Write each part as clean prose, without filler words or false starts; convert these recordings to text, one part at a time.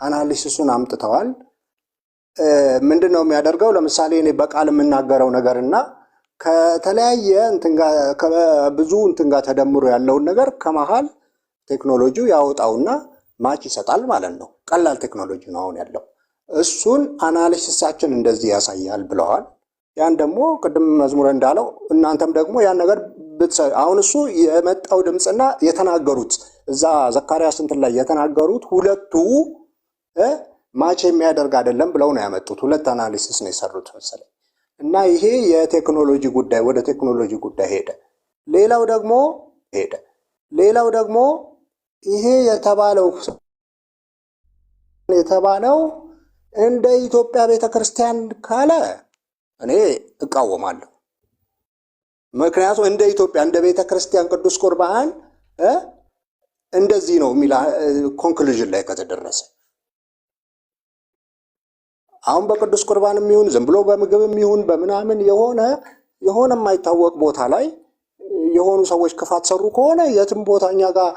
አናሊሲሱን አምጥተዋል። ምንድነው የሚያደርገው? ለምሳሌ እኔ በቃል የምናገረው ነገርና ከተለያየ ከብዙ እንትን ጋር ተደምሮ ያለውን ነገር ከመሃል ቴክኖሎጂው ያወጣውና ማች ይሰጣል ማለት ነው። ቀላል ቴክኖሎጂ ነው አሁን ያለው። እሱን አናሊሲሳችን እንደዚህ ያሳያል ብለዋል። ያን ደግሞ ቅድም መዝሙር እንዳለው እናንተም ደግሞ ያን ነገር አሁን እሱ የመጣው ድምፅና የተናገሩት እዛ ዘካርያስ እንትን ላይ የተናገሩት ሁለቱ ማች የሚያደርግ አይደለም ብለው ነው ያመጡት። ሁለት አናሊሲስ ነው የሰሩት መሰለኝ። እና ይሄ የቴክኖሎጂ ጉዳይ ወደ ቴክኖሎጂ ጉዳይ ሄደ። ሌላው ደግሞ ይሄ የተባለው እንደ ኢትዮጵያ ቤተክርስቲያን ካለ እኔ እቃወማለሁ። ምክንያቱም እንደ ኢትዮጵያ እንደ ቤተክርስቲያን ቅዱስ ቁርባን እንደዚህ ነው የሚል ኮንክሉዥን ላይ ከተደረሰ አሁን በቅዱስ ቁርባንም ይሁን ዝም ብሎ በምግብም ይሁን በምናምን የሆነ የማይታወቅ ቦታ ላይ የሆኑ ሰዎች ክፋት ሰሩ ከሆነ የትም ቦታ እኛ ጋር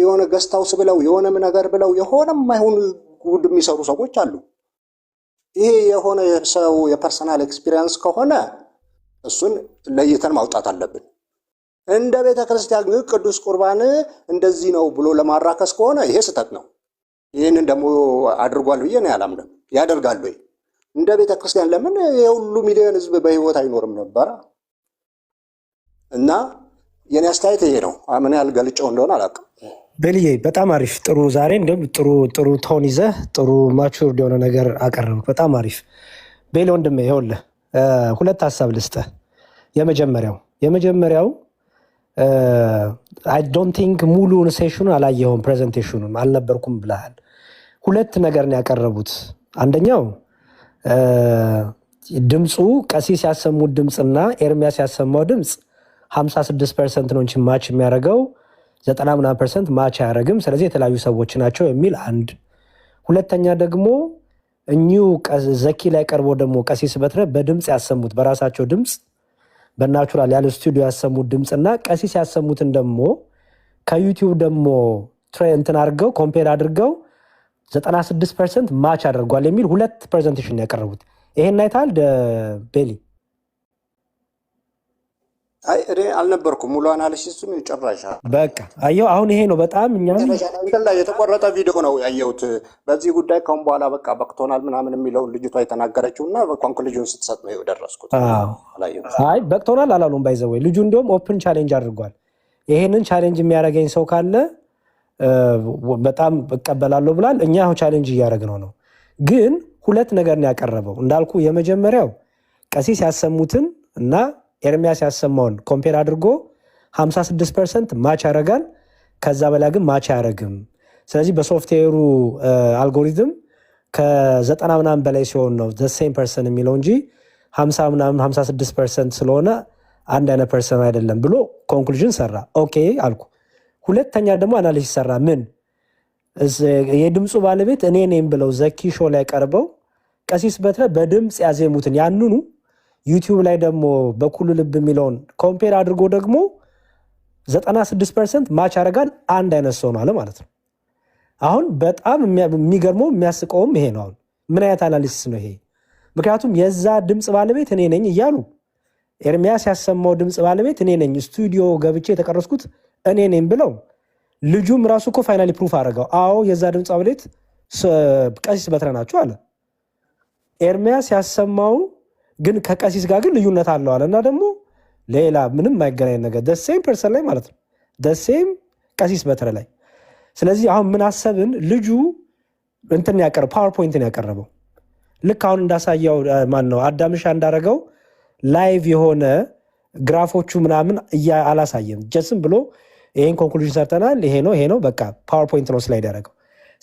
የሆነ ገስታውስ ብለው የሆነ ነገር ብለው የሆነ የማይሆን ጉድ የሚሰሩ ሰዎች አሉ። ይሄ የሆነ የሰው የፐርሰናል ኤክስፒሪየንስ ከሆነ እሱን ለይተን ማውጣት አለብን። እንደ ቤተክርስቲያን ቅዱስ ቁርባን እንደዚህ ነው ብሎ ለማራከስ ከሆነ ይሄ ስህተት ነው። ይህንን ደግሞ አድርጓል ብዬ ነው ያላምንም። ያደርጋሉ ወይ? እንደ ቤተክርስቲያን ለምን የሁሉ ሚሊዮን ህዝብ በህይወት አይኖርም ነበር? እና የኔ አስተያየት ይሄ ነው። ምን ያህል ገልጨው እንደሆነ አላውቅም። ቤልዬ በጣም አሪፍ ጥሩ። ዛሬ እንደውም ጥሩ ቶን ይዘህ ጥሩ ማቹርድ የሆነ ነገር አቀረብክ። በጣም አሪፍ ቤል ወንድሜ። ይኸውልህ ሁለት ሀሳብ ልስጥህ። የመጀመሪያው አይ ዶንት ቲንክ ሙሉውን ሴሽኑን አላየኸውም፣ ፕሬዘንቴሽኑን አልነበርኩም ብለሃል። ሁለት ነገር ነው ያቀረቡት። አንደኛው ድምፁ ቀሲስ ያሰሙት ድምፅና ኤርሚያስ ያሰማው ድምፅ 56% ነው እንጂ ማች የሚያደርገው 90% ማች አያደርግም። ስለዚህ የተለያዩ ሰዎች ናቸው የሚል አንድ። ሁለተኛ ደግሞ እኚሁ ዘኪ ላይ ቀርቦ ደግሞ ቀሲስ በትረ በድምፅ ያሰሙት በራሳቸው ድምፅ በናቹራል ያለ ስቱዲዮ ያሰሙት ድምፅና ቀሲስ ያሰሙትን ደግሞ ከዩቲዩብ ደግሞ እንትን አድርገው ኮምፔር አድርገው 96% ማች አድርጓል የሚል ሁለት ፕሬዘንቴሽን ያቀረቡት። ይሄን አይተሃል ቤሊ? አይ እኔ አልነበርኩም። ሙሉ አናሊሲሱን ጨራሻል። በቃ አየው። አሁን ይሄ ነው በጣም እኛም ላይ የተቆረጠ ቪዲዮ ነው ያየሁት በዚህ ጉዳይ። ካሁን በኋላ በቃ በቅቶናል ምናምን የሚለው ልጅቷ የተናገረችውና በኮንክሉዥን ስትሰጥ ነው የደረስኩት። አይ በቅቶናል አላሉም። ባይዘወይ ልጁ እንዲያውም ኦፕን ቻሌንጅ አድርጓል። ይሄንን ቻሌንጅ የሚያደርገኝ ሰው ካለ በጣም እቀበላለሁ ብሏል። እኛ ቻሌንጅ እያደረግነው ነው። ግን ሁለት ነገር ነው ያቀረበው እንዳልኩ። የመጀመሪያው ቀሲስ ያሰሙትን እና ኤርሚያስ ያሰማውን ኮምፔር አድርጎ 56% ማች ያደርጋል፣ ከዛ በላይ ግን ማች አያደርግም። ስለዚህ በሶፍትዌሩ አልጎሪዝም ከ90 ምናምን በላይ ሲሆን ነው ሴም ፐርሰን የሚለው እንጂ 50 ምናምን 56% ስለሆነ አንድ አይነት ፐርሰን አይደለም ብሎ ኮንክሉዥን ሰራ። ኦኬ አልኩ። ሁለተኛ ደግሞ አናሊሲስ ሰራ። ምን የድምፁ ባለቤት እኔ ነኝ ብለው ዘኪ ሾው ላይ ቀርበው ቀሲስ በትረ በድምፅ ያዜሙትን ያንኑ ዩቲዩብ ላይ ደግሞ በኩሉ ልብ የሚለውን ኮምፔር አድርጎ ደግሞ 96% ማች ያደርጋል። አንድ አይነት ሰው ነው አለ ማለት ነው። አሁን በጣም የሚገርመው የሚያስቀውም ይሄ ነው። አሁን ምን አይነት አናሊሲስ ነው ይሄ? ምክንያቱም የዛ ድምፅ ባለቤት እኔ ነኝ እያሉ ኤርሚያስ ያሰማው ድምፅ ባለቤት እኔ ነኝ፣ ስቱዲዮ ገብቼ የተቀረስኩት እኔ ነኝ ብለው ልጁም ራሱ እኮ ፋይናሊ ፕሩፍ አደረገው። አዎ የዛ ድምፅ ባለቤት ቀሲስ በትረ ናቸው አለ። ኤርሚያስ ያሰማው ግን ከቀሲስ ጋር ግን ልዩነት አለው አለ እና ደግሞ ሌላ ምንም የማይገናኝ ነገር ደሴም ፐርሰን ላይ ማለት ነው፣ ደሴም ቀሲስ በትረ ላይ። ስለዚህ አሁን ምን አሰብን? ልጁ እንትን ያቀረበው ፓወርፖይንትን ያቀረበው ልክ አሁን እንዳሳየው ማን ነው አዳምሻ እንዳረገው ላይቭ የሆነ ግራፎቹ ምናምን አላሳየም። ጀስም ብሎ ይሄን ኮንክሉዥን ሰርተናል፣ ይሄ ነው በቃ ፓወርፖይንት ነው ስላይድ ያደረገው።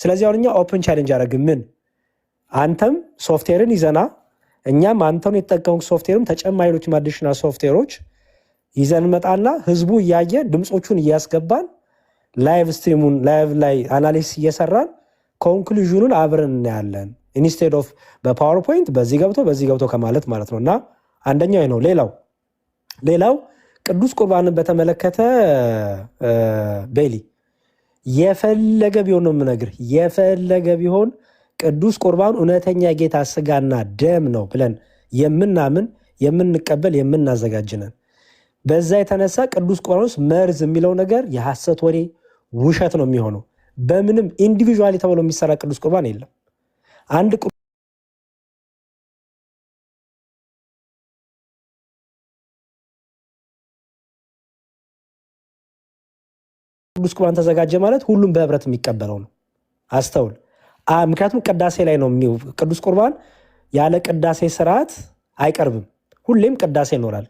ስለዚህ አሁን እኛ ኦፕን ቻሌንጅ ያደረግን ምን አንተም ሶፍትዌርን ይዘና እኛም አንተን የተጠቀሙት ሶፍትዌርም ተጨማሪ ሌሎች አዲሽናል ሶፍትዌሮች ይዘን መጣና ህዝቡ እያየ ድምጾቹን እያስገባን ላይቭ ስትሪሙን ላይቭ ላይ አናሊሲስ እየሰራን ኮንክሉዥኑን አብረን እናያለን። ኢንስቴድ ኦፍ በፓወርፖይንት በዚህ ገብቶ ከማለት ማለት ነው። እና አንደኛው ነው። ሌላው ቅዱስ ቁርባንን በተመለከተ ቤሊ የፈለገ ቢሆን ነው የምነግርህ፣ የፈለገ ቢሆን ቅዱስ ቁርባን እውነተኛ ጌታ ስጋና ደም ነው ብለን የምናምን የምንቀበል የምናዘጋጅነን። በዛ የተነሳ ቅዱስ ቁርባን ውስጥ መርዝ የሚለው ነገር የሐሰት ወሬ ውሸት ነው የሚሆነው። በምንም ኢንዲቪዥዋሊ ተብሎ የሚሰራ ቅዱስ ቁርባን የለም። አንድ ቅዱስ ቁርባን ተዘጋጀ ማለት ሁሉም በህብረት የሚቀበለው ነው። አስተውል። ምክንያቱም ቅዳሴ ላይ ነው ቅዱስ ቁርባን ያለ ቅዳሴ ስርዓት አይቀርብም። ሁሌም ቅዳሴ ይኖራል።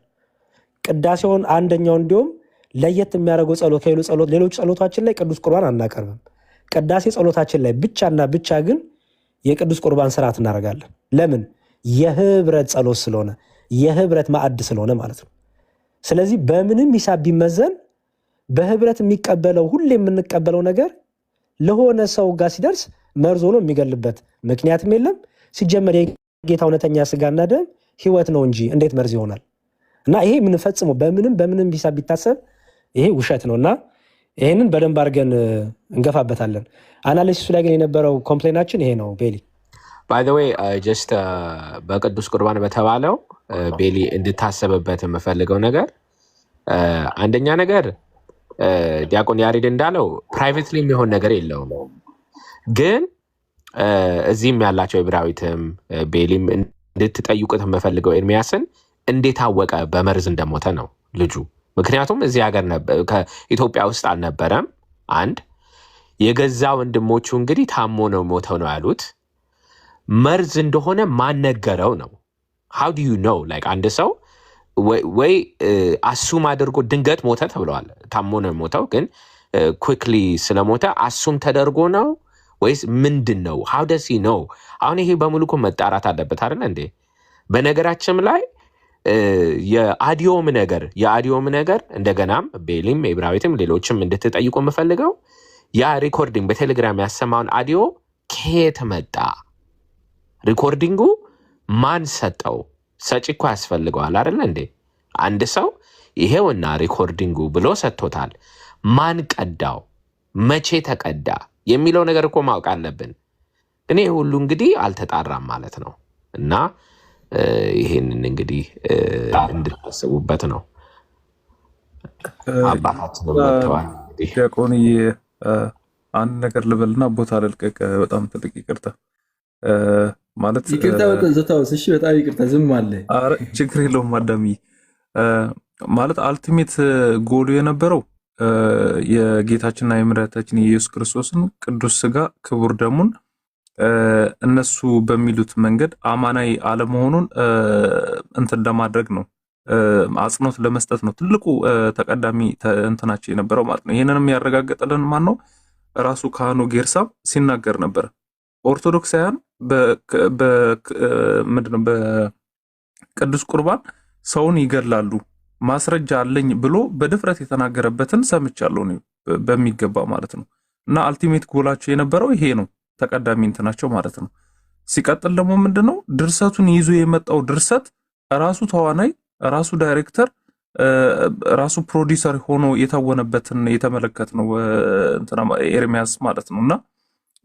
ቅዳሴውን አንደኛው እንዲሁም ለየት የሚያደርገው ጸሎት ሌሎች ጸሎታችን ላይ ቅዱስ ቁርባን አናቀርብም። ቅዳሴ ጸሎታችን ላይ ብቻና ብቻ ግን የቅዱስ ቁርባን ስርዓት እናደርጋለን። ለምን? የህብረት ጸሎት ስለሆነ፣ የህብረት ማዕድ ስለሆነ ማለት ነው። ስለዚህ በምንም ሂሳብ ቢመዘን በህብረት የሚቀበለው ሁሌ የምንቀበለው ነገር ለሆነ ሰው ጋር ሲደርስ መርዝ ሆኖ የሚገልበት ምክንያትም የለም። ሲጀመር የጌታ እውነተኛ ስጋና ደም ህይወት ነው እንጂ እንዴት መርዝ ይሆናል? እና ይሄ የምንፈጽመው በምንም ሂሳብ ቢታሰብ ይሄ ውሸት ነው እና ይሄንን በደንብ አድርገን እንገፋበታለን። አናሊሲሱ ላይ ግን የነበረው ኮምፕሌናችን ይሄ ነው። ቤሊ ባይ ዘ ዌይ ጀስት በቅዱስ ቁርባን በተባለው ቤሊ እንድታሰብበት የምፈልገው ነገር አንደኛ ነገር ዲያቆን ያሬድ እንዳለው ፕራይቬትሊ የሚሆን ነገር የለውም። ግን እዚህም ያላቸው የብራዊትም ቤሊም እንድትጠይቁት የምፈልገው ኤርሚያስን እንዴት አወቀ በመርዝ እንደሞተ ነው ልጁ። ምክንያቱም እዚህ ሀገር ከኢትዮጵያ ውስጥ አልነበረም። አንድ የገዛ ወንድሞቹ እንግዲህ ታሞ ነው ሞተው ነው ያሉት። መርዝ እንደሆነ ማነገረው ነው። ሃው ዱ ዩ ኖው? ላይክ አንድ ሰው ወይ አሱም አድርጎ ድንገት ሞተ ተብለዋል። ታሞ ነው ሞተው፣ ግን ኩክሊ ስለሞተ አሱም ተደርጎ ነው ወይስ ምንድን ነው? ሃው ደስ ነው? አሁን ይሄ በሙሉ እኮ መጣራት አለበት አይደል እንዴ? በነገራችን ላይ የአዲዮም ነገር እንደገናም ቤሊም የብራዊትም ሌሎችም እንድትጠይቁ የምፈልገው ያ ሪኮርዲንግ በቴሌግራም ያሰማውን አዲዮ ከየት መጣ? ሪኮርዲንጉ ማን ሰጠው? ሰጪ እኮ ያስፈልገዋል አይደል እንዴ? አንድ ሰው ይሄውና ሪኮርዲንጉ ብሎ ሰጥቶታል። ማን ቀዳው? መቼ ተቀዳ? የሚለው ነገር እኮ ማወቅ አለብን። ግን ይሄ ሁሉ እንግዲህ አልተጣራም ማለት ነው እና ይሄንን እንግዲህ እንድታስቡበት ነው። አባታችን መጥተዋል። ዲያቆንዬ አንድ ነገር ልበልና ቦታ ልልቀቅ። በጣም ትልቅ ይቅርታ ማለት ይቅርታ ዘታውስ። እሺ በጣም ይቅርታ ዝም አለ። ኧረ ችግር የለውም አዳምዬ። ማለት አልቲሜት ጎሉ የነበረው የጌታችንና የመድኃኒታችን የኢየሱስ ክርስቶስን ቅዱስ ስጋ ክቡር ደሙን እነሱ በሚሉት መንገድ አማናዊ አለመሆኑን እንትን ለማድረግ ነው፣ አጽንኦት ለመስጠት ነው ትልቁ ተቀዳሚ እንትናቸው የነበረው ማለት ነው። ይህንንም ያረጋገጠልን ማን ነው? ራሱ ካህኑ ጌርሳም ሲናገር ነበር። ኦርቶዶክሳውያን ምንድነው በቅዱስ ቁርባን ሰውን ይገላሉ ማስረጃ አለኝ ብሎ በድፍረት የተናገረበትን ሰምቻለሁ በሚገባ ማለት ነው። እና አልቲሜት ጎላቸው የነበረው ይሄ ነው፣ ተቀዳሚ እንትናቸው ማለት ነው። ሲቀጥል ደግሞ ምንድነው ድርሰቱን ይዞ የመጣው ድርሰት ራሱ ተዋናይ፣ ራሱ ዳይሬክተር፣ ራሱ ፕሮዲውሰር ሆኖ የተወነበትን የተመለከት ነው ኤርሚያስ ማለት ነው። እና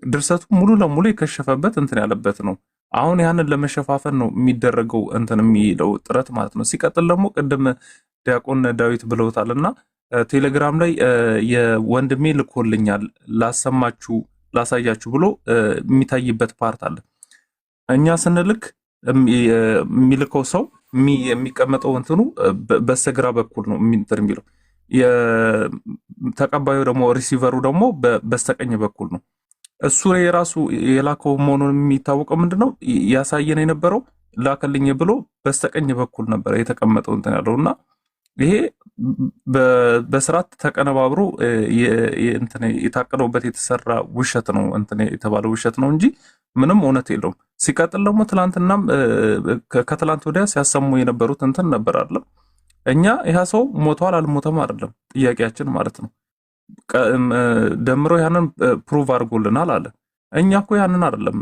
ድርሰቱ ሙሉ ለሙሉ የከሸፈበት እንትን ያለበት ነው። አሁን ያንን ለመሸፋፈን ነው የሚደረገው እንትን የሚለው ጥረት ማለት ነው። ሲቀጥል ደግሞ ቅድም ዲያቆን ዳዊት ብለውታልና ቴሌግራም ላይ የወንድሜ ልኮልኛል ላሳያችሁ ብሎ የሚታይበት ፓርት አለ። እኛ ስንልክ የሚልከው ሰው የሚቀመጠው እንትኑ በስተግራ በኩል ነው እንትን የሚለው፣ ተቀባዩ ደግሞ ሪሲቨሩ ደግሞ በስተቀኝ በኩል ነው። እሱ የራሱ የላከው መሆኑን የሚታወቀው ምንድነው ያሳየን የነበረው ላከልኝ ብሎ በስተቀኝ በኩል ነበር የተቀመጠው እንትን ያለውና ይሄ በስርዓት ተቀነባብሮ እንትን የታቀደውበት የተሰራ ውሸት ነው እንትን የተባለው ውሸት ነው እንጂ ምንም እውነት የለውም። ሲቀጥል ደግሞ ትላንትናም ከትላንት ወዲያ ሲያሰሙ የነበሩት እንትን ነበር አይደለም። እኛ ይሄ ሰው ሞቷል አልሞተም አይደለም ጥያቄያችን ማለት ነው። ደምሮ ያንን ፕሩቭ አድርጎልናል አለ። እኛ እኮ ያንን አይደለም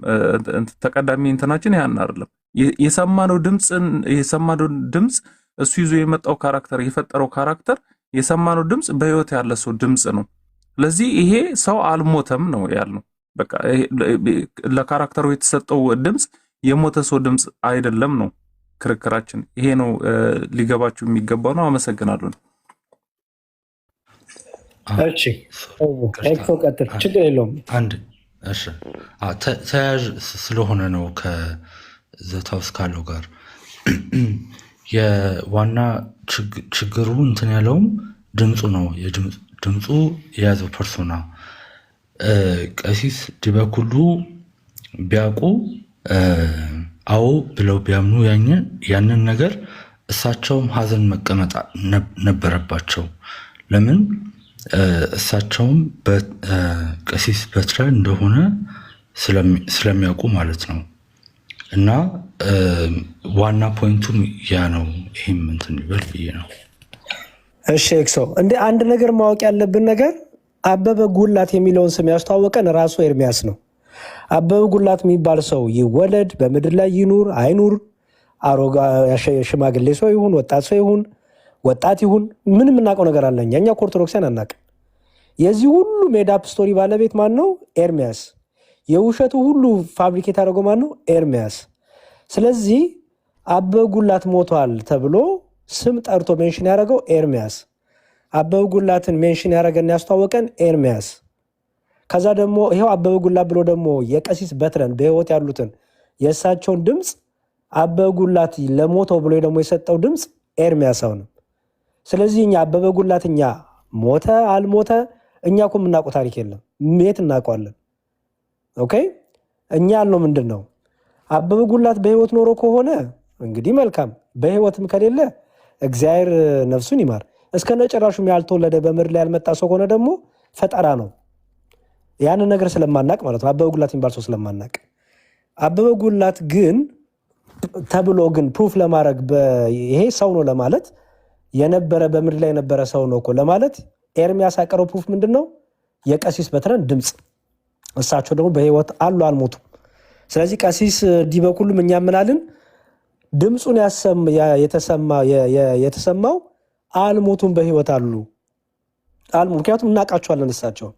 ተቀዳሚ እንትናችን ያንን አይደለም። የሰማነው ድምፅ እሱ ይዞ የመጣው ካራክተር የፈጠረው ካራክተር የሰማነው ድምፅ በህይወት ያለ ሰው ድምፅ ነው። ስለዚህ ይሄ ሰው አልሞተም ነው ያልነው። በቃ ለካራክተሩ የተሰጠው ድምፅ የሞተ ሰው ድምፅ አይደለም ነው ክርክራችን። ይሄ ነው ሊገባችሁ የሚገባው ነው። አመሰግናለሁ። እሺ ኤክሶ ቀጥል፣ ችግር የለውም። አንድ እሺ፣ ተያያዥ ስለሆነ ነው ከዘታውስ ካለው ጋር የዋና ችግሩ እንትን ያለውም ድምፁ ነው። ድምፁ የያዘው ፐርሶና ቀሲስ ዲበኩሉ ቢያውቁ አዎ ብለው ቢያምኑ ያንን ነገር እሳቸውም ሀዘን መቀመጥ ነበረባቸው። ለምን እሳቸውም ቀሲስ በትረ እንደሆነ ስለሚያውቁ ማለት ነው። እና ዋና ፖይንቱም ያ ነው። ይህም እንትን ይበል ብዬ ነው። እሺ ኤክሶ፣ እንደ አንድ ነገር ማወቅ ያለብን ነገር አበበ ጉላት የሚለውን ስም ያስተዋወቀን ራሱ ኤርሚያስ ነው። አበበ ጉላት የሚባል ሰው ይወለድ፣ በምድር ላይ ይኑር አይኑር፣ አሮጋ ሽማግሌ ሰው ይሁን ወጣት ሰው ይሁን ወጣት ይሁን ምን የምናውቀው ነገር አለኛ? እኛ ኦርቶዶክሳን አናውቅም። የዚህ ሁሉ ሜዳፕ ስቶሪ ባለቤት ማን ነው? ኤርሚያስ። የውሸቱ ሁሉ ፋብሪኬት አድርገው ማን ነው? ኤርሚያስ። ስለዚህ አበበ ጉላት ሞቷል ተብሎ ስም ጠርቶ ሜንሽን ያደረገው ኤርሚያስ። አበበ ጉላትን ሜንሽን ያደረገን ያስተዋወቀን ኤርሚያስ። ከዛ ደግሞ ይሄው አበበ ጉላት ብሎ ደግሞ የቀሲስ በትረን በህይወት ያሉትን የእሳቸውን ድምፅ አበበ ጉላት ለሞተው ብሎ ደግሞ የሰጠው ድምፅ ኤርሚያስ አሁንም። ስለዚህ እኛ አበበ ጉላት እኛ ሞተ አልሞተ እኛ እኮ የምናውቀው ታሪክ የለም። የት እናውቀዋለን? ኦኬ፣ እኛ ያልነው ምንድን ነው? አበበ ጉላት በህይወት ኖሮ ከሆነ እንግዲህ መልካም፣ በህይወትም ከሌለ እግዚአብሔር ነፍሱን ይማር። እስከነጭራሹም ያልተወለደ በምድር ላይ ያልመጣ ሰው ከሆነ ደግሞ ፈጠራ ነው። ያንን ነገር ስለማናቅ ማለት ነው። አበበ ጉላት የሚባል ሰው ስለማናቅ። አበበ ጉላት ግን ተብሎ ግን ፕሩፍ ለማድረግ ይሄ ሰው ነው ለማለት የነበረ በምድር ላይ የነበረ ሰው ነው እኮ ለማለት ኤርሚያስ ያቀረው ፕሩፍ ምንድን ነው? የቀሲስ በትረን ድምፅ። እሳቸው ደግሞ በህይወት አሉ አልሞቱም። ስለዚህ ቀሲስ ዲበኩሉም እኛ ምናልን ድምፁን የተሰማው አልሞቱም በህይወት አሉ። ምክንያቱም እናውቃቸዋለን እሳቸውን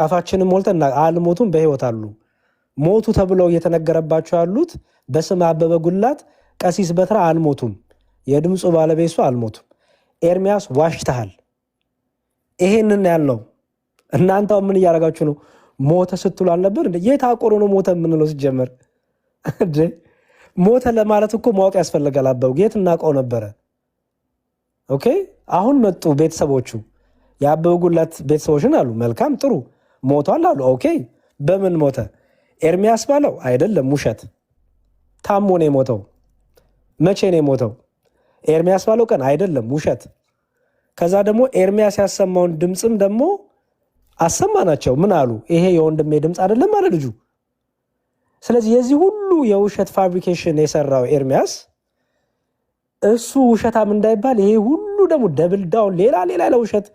አፋችንም ሞልተን አልሞቱም በህይወት አሉ። ሞቱ ተብለው እየተነገረባቸው ያሉት በስም አበበ ጉላት ቀሲስ በትረ አልሞቱም፣ የድምፁ ባለቤቱ አልሞቱም። ኤርሚያስ ዋሽተሃል። ይሄንን ያልነው እናንተ ምን እያደረጋችሁ ነው? ሞተ ስትሉ አልነበር? የት አቆሮ ነው ሞተ የምንለው? ሲጀመር ሞተ ለማለት እኮ ማወቅ ያስፈልጋል። አበበ የት እናውቀው ነበረ? ኦኬ፣ አሁን መጡ ቤተሰቦቹ የአበበ ጉላት ቤተሰቦችን አሉ። መልካም ጥሩ፣ ሞቷል አሉ። ኦኬ፣ በምን ሞተ? ኤርሚያስ ባለው አይደለም፣ ውሸት። ታሞ ነው የሞተው። መቼ ነው የሞተው? ኤርሚያስ ባለው ቀን አይደለም፣ ውሸት። ከዛ ደግሞ ኤርሚያስ ያሰማውን ድምፅም ደግሞ አሰማናቸው። ምን አሉ? ይሄ የወንድሜ ድምፅ አይደለም አለ ልጁ። ስለዚህ የዚህ ሁሉ የውሸት ፋብሪኬሽን የሰራው ኤርሚያስ እሱ ውሸታም እንዳይባል ይሄ ሁሉ ደግሞ ደብል ዳውን ሌላ ለውሸት